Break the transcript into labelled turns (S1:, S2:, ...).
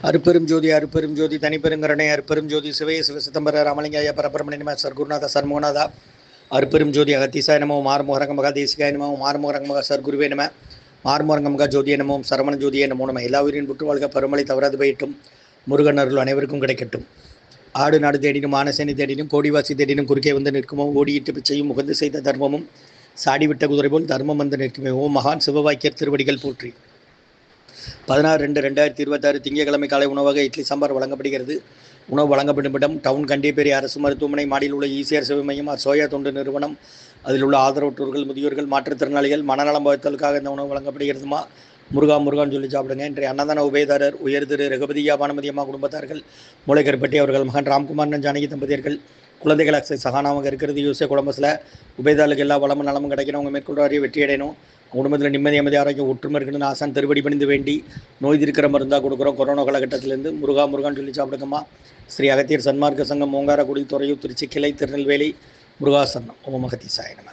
S1: அருப்பெரும் ஜோதி அருப்பெரும் ஜோதி தனிப்பெருங்கருணை அருப்பெரும் ஜோதி சிவய சிவசிதம்பர ராமலிங்காய பரபரமணி நம சர்க்குருநாத சர்மோநாதா அருப்பெரும் ஜோதி அகத்தீசாய நமோ மாறுமுகரங்கமகா தேசிகாய நமோ மாறுமுகரங்கமகா சர்க்குருவே நம மாறுமுகரங்கமகா ஜோதிய நமோம் சரவண ஜோதிய நமோ நம எல்லா உயிரின் புற்று வாழ்க பருமலை தவறாது போயிட்டும் முருகன் அருள் அனைவருக்கும் கிடைக்கட்டும். ஆடு நாடு தேடினும் ஆனசேனை தேடினும் கோடிவாசி தேடினும் குறுக்கே வந்து நிற்குமோ ஓடியிட்டு பிச்சையும் முகந்து செய்த தர்மமும் சாடிவிட்ட குதிரை போல் தர்மம் வந்து நிற்குமே ஓ மகான் சிவவாக்கியர் திருவடிகள் போற்றி. 16/2/2026 திங்கட்கிழமை காலை உணவாக இட்லி சாம்பார் வழங்கப்படுகிறது. உணவு வழங்கப்படும் இடம் டவுன் கண்டிப்பேரி அரசு மருத்துவமனை மாடியில் உள்ள ஈசிஆர் சேவை மையம் சோயா தொண்டு நிறுவனம். அதில் உள்ள ஆதரவற்றோர்கள் முதியோர்கள் மாற்றுத்திறனாளிகள் மனநலம் பாதித்தலுக்காக இந்த உணவு வழங்கப்படுகிறதுமா. முருகா முருகான்னு சொல்லி சாப்பிடுங்க. இன்றைய அன்னதான உபயதாரர் உயர் திரு ரகுபதியா பானுமதி அம்மா குடும்பத்தார்கள் மூளைக்கருப்பட்டி அவர்கள் மகன் ராம்குமார் ஜானகி தம்பதியர்கள் குழந்தைகள் அக்சை சகானாமாக இருக்கிறது. யூசே குடும்பத்தில் உபயதாரர்களுக்கு எல்லா வளமும் நலமும் கிடைக்கணும். அவங்க மேற்கொள்வாரிய வெற்றி அடையணும். குடும்பத்தில் நிம்மதி அமைதி ஆரோக்கியம் ஒற்றுமை இருக்கணும்னு ஆசான் திருவடி பணிந்து வேண்டி நோய் இருக்கிற மருந்தாக கொடுக்குறோம். கொரோனா காலகட்டத்திலேருந்து முருகா முருகான்னு சொல்லி சாப்பிடுங்கம்மா. ஸ்ரீ அகத்தியர் சன்மார்க்க சங்கம் ஓங்காரக்குடி துறையூர் திருச்சி கிளை திருநெல்வேலி முருகாசன்னம் ஓம் அகத்தீசாய நம.